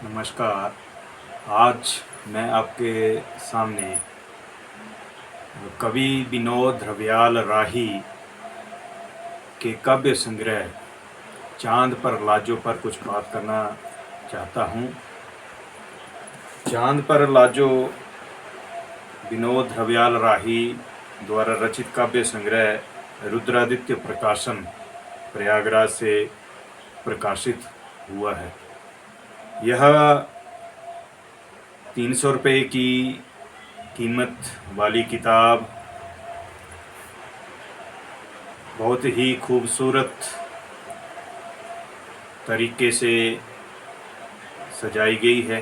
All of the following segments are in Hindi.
नमस्कार। आज मैं आपके सामने कवि विनोद रवियाल राही के काव्य संग्रह चांद पर लाजो पर कुछ बात करना चाहता हूँ। चांद पर लाजो विनोद रवियाल राही द्वारा रचित काव्य संग्रह रुद्रादित्य प्रकाशन प्रयागराज से प्रकाशित हुआ है। यह 300 रुपये की कीमत वाली किताब बहुत ही खूबसूरत तरीके से सजाई गई है।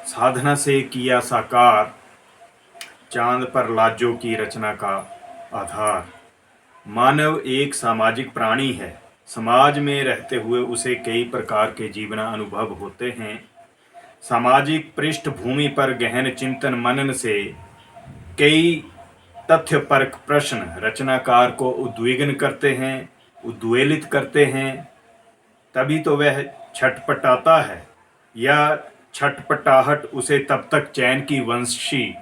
साधना से किया साकार चांद पर लाजो की रचना का आधार। मानव एक सामाजिक प्राणी है। समाज में रहते हुए उसे कई प्रकार के जीवन अनुभव होते हैं। सामाजिक पृष्ठभूमि पर गहन चिंतन मनन से कई तथ्यपरक प्रश्न रचनाकार को उद्विग्न करते हैं, उद्वेलित करते हैं। तभी तो वह छटपटाता है, या छटपटाहट उसे तब तक चैन की वंशी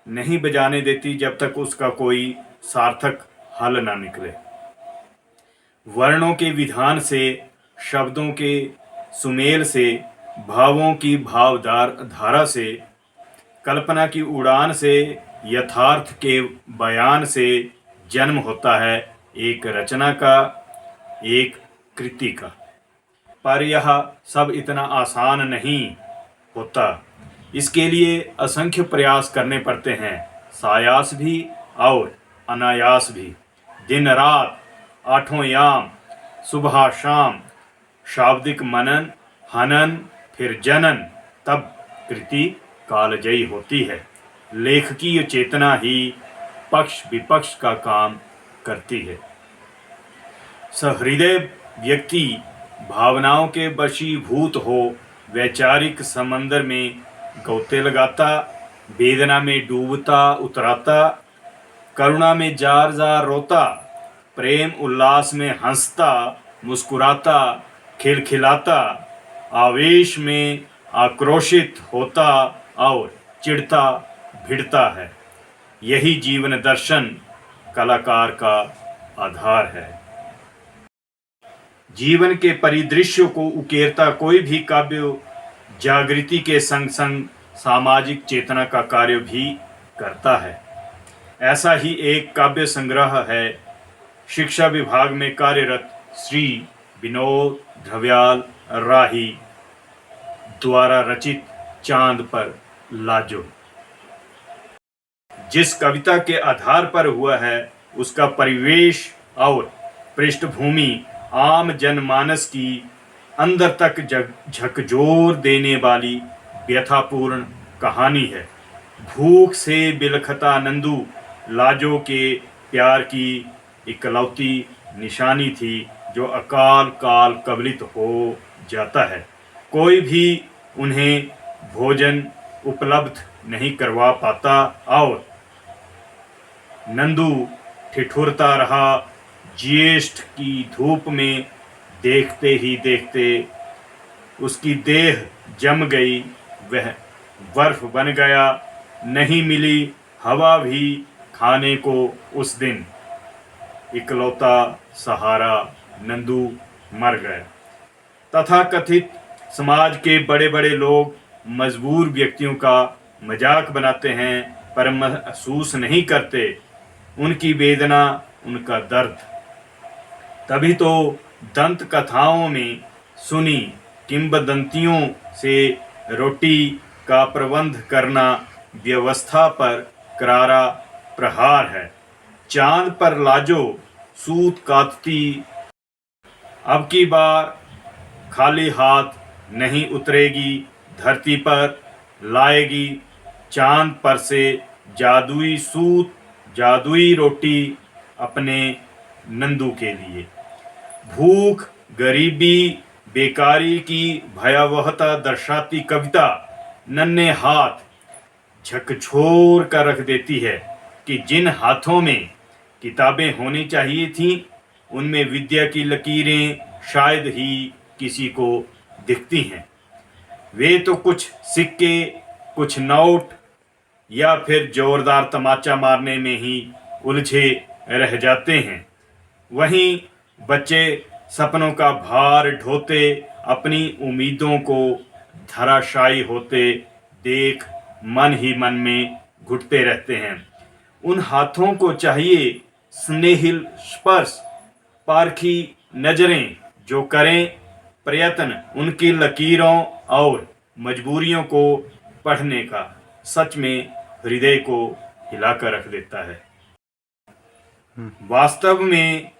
नहीं बजाने देती जब तक उसका कोई सार्थक हल ना निकले। वर्णों के विधान से, शब्दों के सुमेल से, भावों की धारा से, कल्पना की उड़ान से, यथार्थ के बयान से जन्म होता है एक रचना का, एक कृति का। पर यह सब इतना आसान नहीं होता। इसके लिए असंख्य प्रयास करने पड़ते हैं, सायास भी और अनायास भी। दिन रात, आठों याम, सुबह शाम, शाब्दिक मनन, हनन, फिर जनन, तब कृति कालजयी होती है। लेखकीय चेतना ही पक्ष विपक्ष का काम करती है। सहृदय व्यक्ति भावनाओं के वशीभूत हो वैचारिक समंदर में गौते लगाता, वेदना में डूबता उतराता, करुणा में जार जार रोता, प्रेम उल्लास में हंसता मुस्कुराता खिलखिलाता, आवेश में आक्रोशित होता और चिढ़ता भिड़ता है। यही जीवन दर्शन कलाकार का आधार है। जीवन के परिदृश्यों को उकेरता कोई भी काव्य जागृति के संग संग सामाजिक चेतना का कार्य भी करता है। ऐसा ही एक काव्य संग्रह है शिक्षा विभाग में कार्यरत श्री विनोद रवियाल राही द्वारा रचित चांद पर लाजो। जिस कविता के आधार पर हुआ है उसका परिवेश और पृष्ठभूमि आम जनमानस की अंदर तक झकझोर देने वाली व्यथापूर्ण कहानी है। भूख से बिलखता नंदू लाजो के प्यार की इकलौती निशानी थी जो अकाल काल कबलित हो जाता है। कोई भी उन्हें भोजन उपलब्ध नहीं करवा पाता और नंदू ठिठुरता रहा। ज्येष्ठ की धूप में देखते ही देखते उसकी देह जम गई, वह बर्फ बन गया। नहीं मिली हवा भी खाने को उस दिन। इकलौता सहारा नंदू मर गया। तथाकथित समाज के बड़े बड़े लोग मजबूर व्यक्तियों का मजाक बनाते हैं पर महसूस नहीं करते उनकी वेदना, उनका दर्द। तभी तो दंत कथाओं में सुनी किंवदंतियों से रोटी का प्रबंध करना व्यवस्था पर करारा प्रहार है। चांद पर लाजो सूत कातती, अब की बार खाली हाथ नहीं उतरेगी धरती पर, लाएगी चांद पर से जादुई सूत जादुई रोटी अपने नंदू के लिए। भूख, गरीबी, बेकारी की भयावहता दर्शाती कविता नन्हे हाथ झकझोर कर रख देती है कि जिन हाथों में किताबें होनी चाहिए थीं उनमें विद्या की लकीरें शायद ही किसी को दिखती हैं। वे तो कुछ सिक्के, कुछ नोट या फिर जोरदार तमाचा मारने में ही उलझे रह जाते हैं। वहीं बच्चे सपनों का भार ढोते अपनी उम्मीदों को धराशायी होते देख मन ही मन में घुटते रहते हैं। उन हाथों को चाहिए स्नेहिल स्पर्श, पारखी नजरें जो करें प्रयत्न उनकी लकीरों और मजबूरियों को पढ़ने का। सच में हृदय को हिलाकर रख देता है। वास्तव में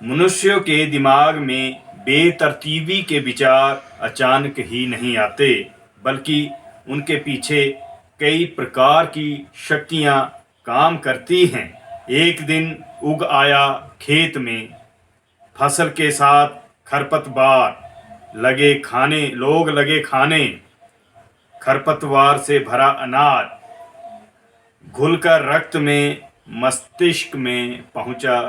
मनुष्यों के दिमाग में बेतरतीबी के विचार अचानक ही नहीं आते, बल्कि उनके पीछे कई प्रकार की शक्तियां काम करती हैं। एक दिन उग आया खेत में फसल के साथ खरपतवार, लोग लगे खाने। खरपतवार से भरा अनाज घुलकर रक्त में, मस्तिष्क में पहुंचा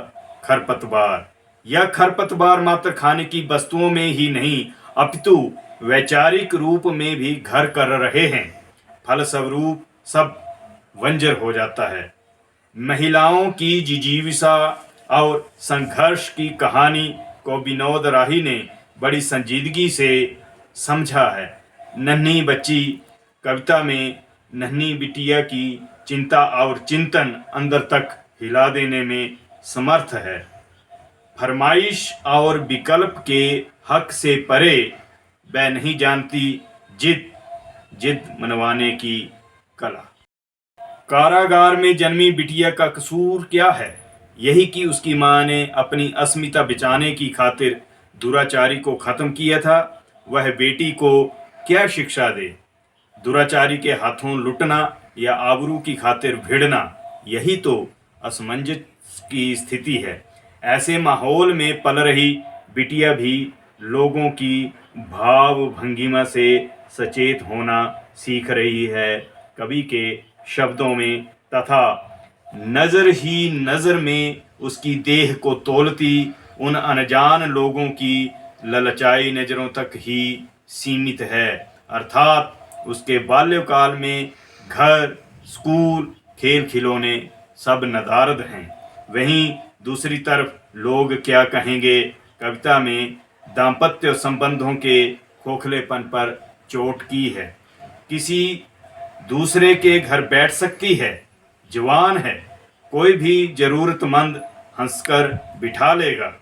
खरपतवार। यह खरपतवार मात्र खाने की वस्तुओं में ही नहीं, अपितु वैचारिक रूप में भी घर कर रहे हैं। फलस्वरूप सब बंजर हो जाता है। महिलाओं की जिजीविसा और संघर्ष की कहानी को विनोद राही ने बड़ी संजीदगी से समझा है। नन्ही बच्ची कविता में नन्ही बिटिया की चिंता और चिंतन अंदर तक हिला देने में समर्थ है। फरमाइश और विकल्प के हक से परे वह नहीं जानती जिद मनवाने की कला। कारागार में जन्मी बिटिया का कसूर क्या है? यही कि उसकी मां ने अपनी अस्मिता बचाने की खातिर दुराचारी को खत्म किया था। वह बेटी को क्या शिक्षा दे? दुराचारी के हाथों लुटना या आबरू की खातिर भिड़ना, यही तो असमंजस की स्थिति है। ऐसे माहौल में पल रही बिटिया भी लोगों की भाव भंगिमा से सचेत होना सीख रही है। कवि के शब्दों में तथा नजर ही नजर में उसकी देह को तोलती उन अनजान लोगों की ललचाई नजरों तक ही सीमित है। अर्थात उसके बाल्यकाल में घर, स्कूल, खेल खिलौने सब नदारद हैं। वहीं दूसरी तरफ लोग क्या कहेंगे कविता में दाम्पत्य संबंधों के खोखलेपन पर चोट की है। किसी दूसरे के घर बैठ सकती है, जवान है, कोई भी जरूरतमंद हंसकर बिठा लेगा।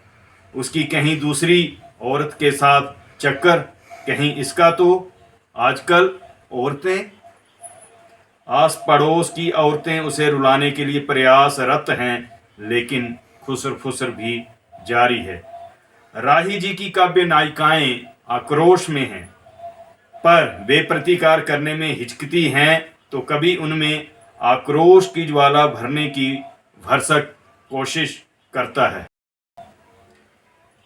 उसकी कहीं दूसरी औरत के साथ चक्कर, कहीं इसका। तो आजकल औरतें, आस पड़ोस की औरतें उसे रुलाने के लिए प्रयासरत हैं, लेकिन खुसर फुसर भी जारी है। राही जी की काव्य नायिकाएं आक्रोश में हैं, पर वे प्रतिकार करने में हिचकती हैं तो कभी उनमें आक्रोश की ज्वाला भरने की भरसक कोशिश करता है।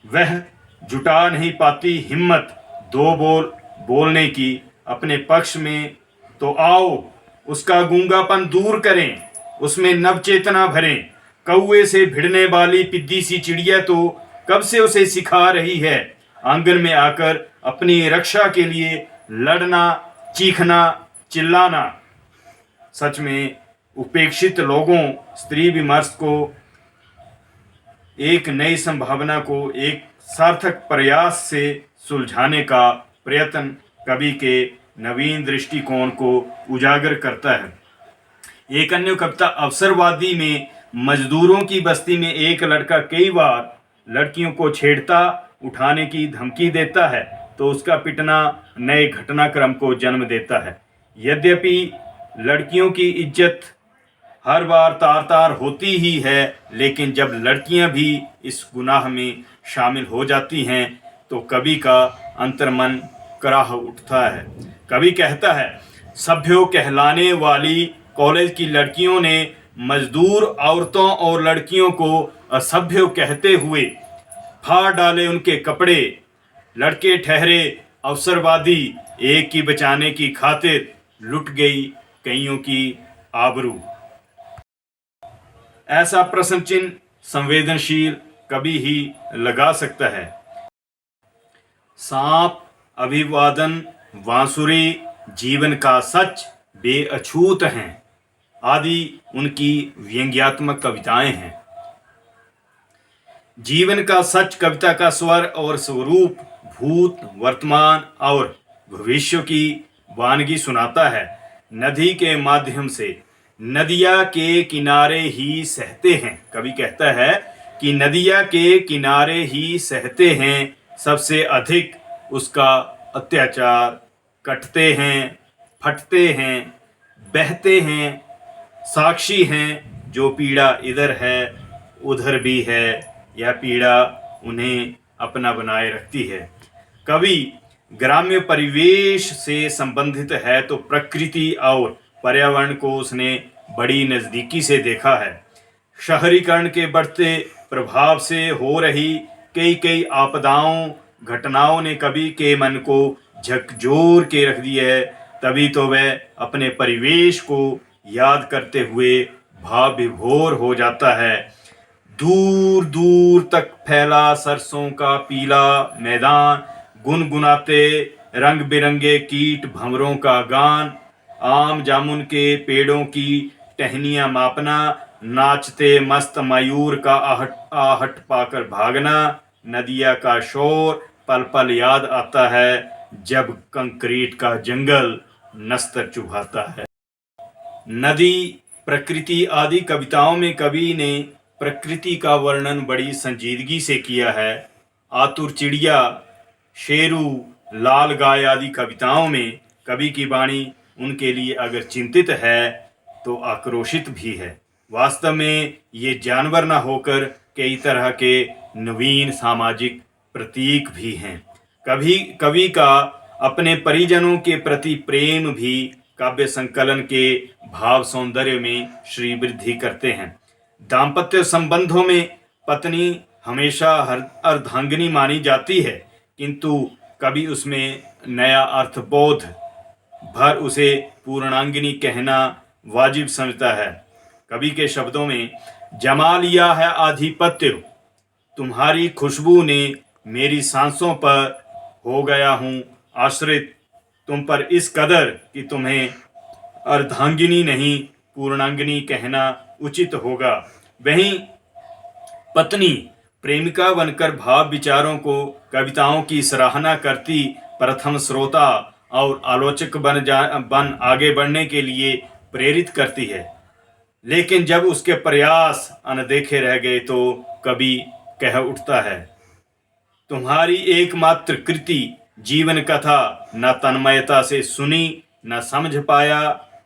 वह जुटा नहीं पाती हिम्मत दो बोल बोलने की अपने पक्ष में, तो आओ उसका गूंगापन दूर करें, उसमें नवचेतना भरें। कौए से भिड़ने वाली पिद्दी सी चिड़िया तो कब से उसे सिखा रही है आंगन में आकर अपनी रक्षा के लिए लड़ना, चीखना, चिल्लाना। सच में उपेक्षित लोगों स्त्री विमर्श को, एक नई संभावना को एक सार्थक प्रयास से सुलझाने का प्रयत्न कवि के नवीन दृष्टिकोण को उजागर करता है। एक अन्य कविता अवसरवादी में मजदूरों की बस्ती में एक लड़का कई बार लड़कियों को छेड़ता, उठाने की धमकी देता है, तो उसका पिटना नए घटनाक्रम को जन्म देता है। यद्यपि लड़कियों की इज्जत हर बार तार तार होती ही है, लेकिन जब लड़कियां भी इस गुनाह में शामिल हो जाती हैं तो कवि का अंतर्मन कराह उठता है। कवि कहता है, सभ्यों कहलाने वाली कॉलेज की लड़कियों ने मजदूर औरतों और लड़कियों को असभ्य कहते हुए फाड़ डाले उनके कपड़े। लड़के ठहरे अवसरवादी, एक की बचाने की खातिर लुट गई कईयों की आबरू। ऐसा प्रश्न चिन्ह संवेदनशील कवि ही लगा सकता है। सांप, अभिवादन, बांसुरी, जीवन का सच, बेअछूत हैं आदि उनकी व्यंग्यात्मक कविताएं हैं। जीवन का सच कविता का स्वर और स्वरूप भूत, वर्तमान और भविष्य की वानगी सुनाता है। नदी के माध्यम से नदिया के किनारे ही सहते हैं। कवि कहता है कि नदिया के किनारे ही सहते हैं, सबसे अधिक उसका अत्याचार, कटते हैं, फटते हैं, बहते हैं, साक्षी हैं। जो पीड़ा इधर है उधर भी है, यह पीड़ा उन्हें अपना बनाए रखती है। कवि ग्राम्य परिवेश से संबंधित है तो प्रकृति और पर्यावरण को उसने बड़ी नज़दीकी से देखा है। शहरीकरण के बढ़ते प्रभाव से हो रही कई कई आपदाओं, घटनाओं ने कवि के मन को झकझोर के रख दिया है। तभी तो वह अपने परिवेश को याद करते हुए भाव विभोर हो जाता है। दूर दूर तक फैला सरसों का पीला मैदान, गुनगुनाते रंग बिरंगे कीट भंवरों का गान, आम जामुन के पेड़ों की टहनियां मापना, नाचते मस्त मयूर का आहट आहट पाकर भागना, नदिया का शोर पल पल याद आता है जब कंक्रीट का जंगल नस्तर चुभाता है। नदी, प्रकृति आदि कविताओं में कवि ने प्रकृति का वर्णन बड़ी संजीदगी से किया है। आतुर चिड़िया, शेरू, लाल गाय आदि कविताओं में कवि की वाणी उनके लिए अगर चिंतित है तो आक्रोशित भी है। वास्तव में ये जानवर न होकर कई तरह के नवीन सामाजिक प्रतीक भी हैं। कवि का अपने परिजनों के प्रति प्रेम भी काव्य संकलन के भाव सौंदर्य में श्री वृद्धि करते हैं। दाम्पत्य संबंधों में पत्नी हमेशा अर्धांगिनी मानी जाती है, किंतु कवि उसमें नया अर्थबोध भर उसे पूर्णांगिनी कहना वाजिब समझता है। कवि के शब्दों में जमा लिया है आधिपत्य, तुम्हारी खुशबू ने मेरी सांसों पर हो गया हूँ आश्रित, तुम पर इस कदर कि तुम्हें अर्धांगिनी नहीं पूर्णांगिनी कहना उचित होगा। वहीं पत्नी प्रेमिका बनकर भाव विचारों को कविताओं की सराहना करती प्रथम श्रोता और आलोचक बन आगे बढ़ने के लिए प्रेरित करती है। लेकिन जब उसके प्रयास अनदेखे रह गए तो कवि कह उठता है, तुम्हारी एकमात्र कृति जीवन कथा न तन्मयता से सुनी, न समझ पाया,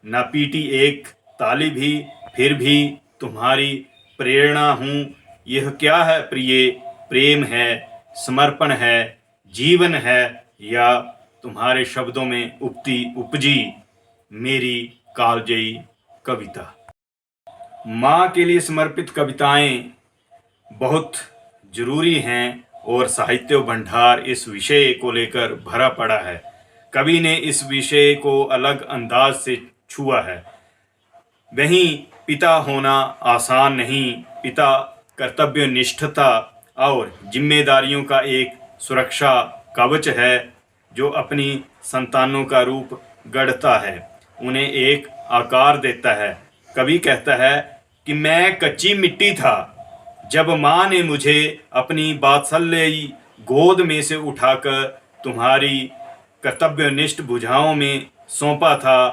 न पीटी एक ताली भी, फिर भी तुम्हारी प्रेरणा हूँ। यह क्या है प्रिय, प्रेम है, समर्पण है, जीवन है, या तुम्हारे शब्दों में उपजी मेरी कालजयी कविता। माँ के लिए समर्पित कविताएं बहुत जरूरी हैं और साहित्य भंडार इस विषय को लेकर भरा पड़ा है। कवि ने इस विषय को अलग अंदाज से छुआ है। वहीं पिता होना आसान नहीं, पिता कर्तव्यनिष्ठता और जिम्मेदारियों का एक सुरक्षा कवच है जो अपनी संतानों का रूप गढ़ता है, उन्हें एक आकार देता है। कवि कहता है कि मैं कच्ची मिट्टी था जब माँ ने मुझे अपनी वात्सल्यी गोद में से उठाकर तुम्हारी कर्तव्यनिष्ठ भुजाओं में सौंपा था।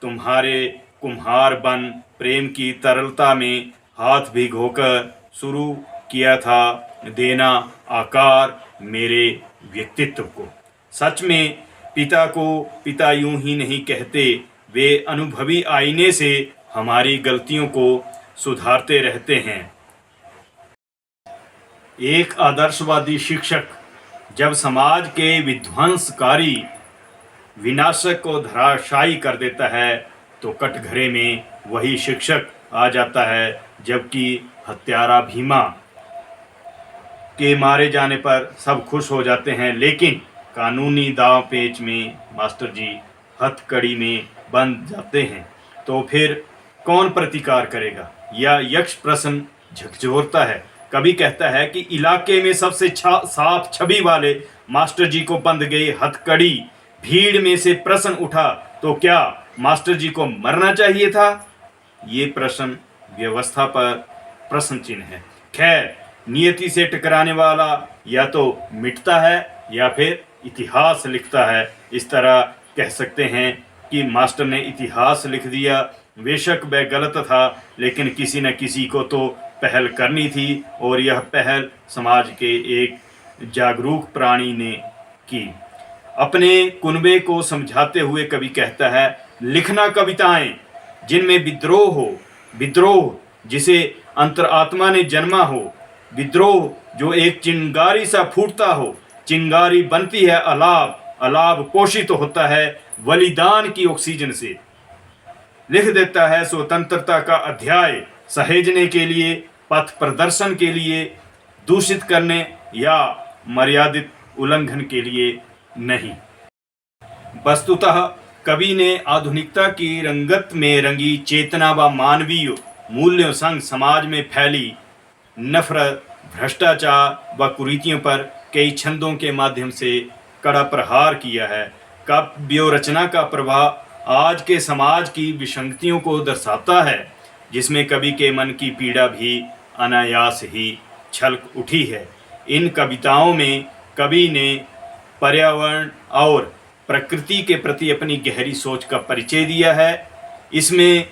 तुम्हारे कुम्हार बन प्रेम की तरलता में हाथ भिगोकर शुरू किया था देना आकार मेरे व्यक्तित्व को। सच में पिता को पिता यूं ही नहीं कहते, वे अनुभवी आईने से हमारी गलतियों को सुधारते रहते हैं। एक आदर्शवादी शिक्षक जब समाज के विध्वंसकारी विनाशक को धराशायी कर देता है तो कटघरे में वही शिक्षक आ जाता है, जबकि हत्यारा भीमा के मारे जाने पर सब खुश हो जाते हैं, लेकिन कानूनी दांव पेच में मास्टर जी हथकड़ी में बंध जाते हैं। तो फिर कौन प्रतिकार करेगा? या यक्ष प्रश्न झकझोरता है। कवि कहता है कि इलाके में सबसे साफ छवि वाले मास्टर जी को बंध गई हथकड़ी। भीड़ में से प्रश्न उठा, तो क्या मास्टर जी को मरना चाहिए था? ये प्रश्न व्यवस्था पर प्रश्न चिन्ह है। खैर, नियति से टकराने वाला या तो मिटता है या फिर इतिहास लिखता है। इस तरह कह सकते हैं कि मास्टर ने इतिहास लिख दिया। बेशक वह गलत था, लेकिन किसी न किसी को तो पहल करनी थी, और यह पहल समाज के एक जागरूक प्राणी ने की। अपने कुनबे को समझाते हुए कवि कहता है, लिखना कविताएं जिनमें विद्रोह हो, विद्रोह जिसे अंतरात्मा ने जन्मा हो, विद्रोह जो एक चिंगारी सा फूटता हो। चिंगारी बनती है अलाव, अलाव पोषित होता है बलिदान की ऑक्सीजन से। लिख देता है स्वतंत्रता का अध्याय, सहेजने के लिए, पथ प्रदर्शन के लिए, दूषित करने या मर्यादित उल्लंघन के लिए नहीं। वस्तुतः कवि ने आधुनिकता की रंगत में रंगी चेतना व मानवीय मूल्यों संग समाज में फैली नफरत, भ्रष्टाचार व कुरीतियों पर कई छंदों के माध्यम से कड़ा प्रहार किया है। काव्य रचना का प्रभाव आज के समाज की विसंगतियों को दर्शाता है, जिसमें कवि के मन की पीड़ा भी अनायास ही छलक उठी है। इन कविताओं में कवि ने पर्यावरण और प्रकृति के प्रति अपनी गहरी सोच का परिचय दिया है। इसमें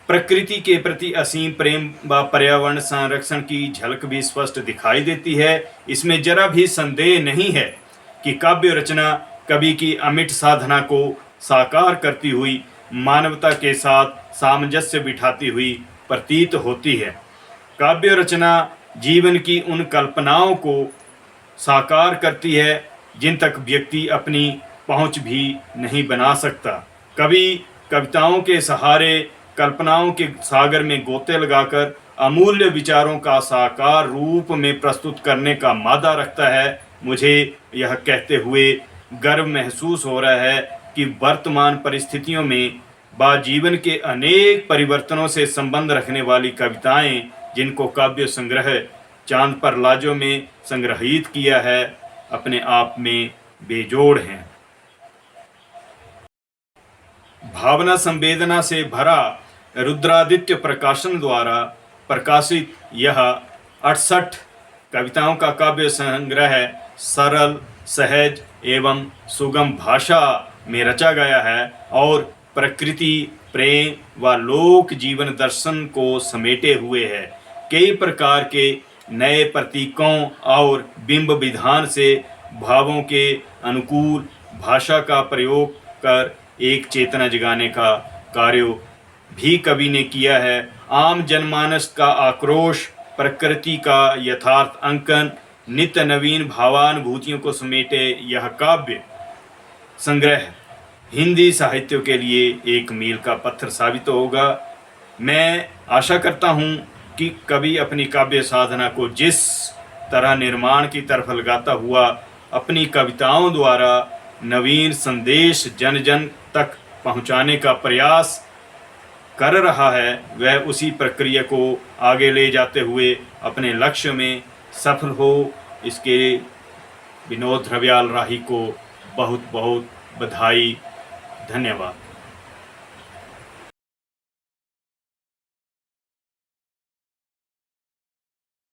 प्रकृति के प्रति असीम प्रेम व पर्यावरण संरक्षण की झलक भी स्पष्ट दिखाई देती है। इसमें जरा भी संदेह नहीं है कि काव्य रचना कवि की अमिट साधना को साकार करती हुई, मानवता के साथ सामंजस्य बिठाती हुई प्रतीत होती है। काव्य रचना जीवन की उन कल्पनाओं को साकार करती है जिन तक व्यक्ति अपनी पहुंच भी नहीं बना सकता। कवि कविताओं के सहारे कल्पनाओं के सागर में गोते लगाकर अमूल्य विचारों का साकार रूप में प्रस्तुत करने का मादा रखता है। मुझे यह कहते हुए गर्व महसूस हो रहा है कि वर्तमान परिस्थितियों में जीवन के अनेक परिवर्तनों से संबंध रखने वाली कविताएं, जिनको काव्य संग्रह चांद पर लाजो में संग्रहित किया है, अपने आप में बेजोड़ हैं। भावना संवेदना से भरा रुद्रादित्य प्रकाशन द्वारा प्रकाशित यह 68 कविताओं का काव्य संग्रह सरल, सहज एवं सुगम भाषा में रचा गया है और प्रकृति, प्रेम व लोक जीवन दर्शन को समेटे हुए है। कई प्रकार के नए प्रतीकों और बिंब विधान से भावों के अनुकूल भाषा का प्रयोग कर एक चेतना जगाने का कार्य भी कवि ने किया है। आम जनमानस का आक्रोश, प्रकृति का यथार्थ अंकन, नित्य नवीन भावानुभूतियों को समेटे यह काव्य संग्रह हिंदी साहित्य के लिए एक मील का पत्थर साबित होगा। मैं आशा करता हूँ कि कवि अपनी काव्य साधना को जिस तरह निर्माण की तरफ लगाता हुआ अपनी कविताओं द्वारा नवीन संदेश जन जन तक पहुँचाने का प्रयास कर रहा है, वह उसी प्रक्रिया को आगे ले जाते हुए अपने लक्ष्य में सफल हो। इसके विनोद रवियाल राही को बहुत बहुत बधाई। धन्यवाद।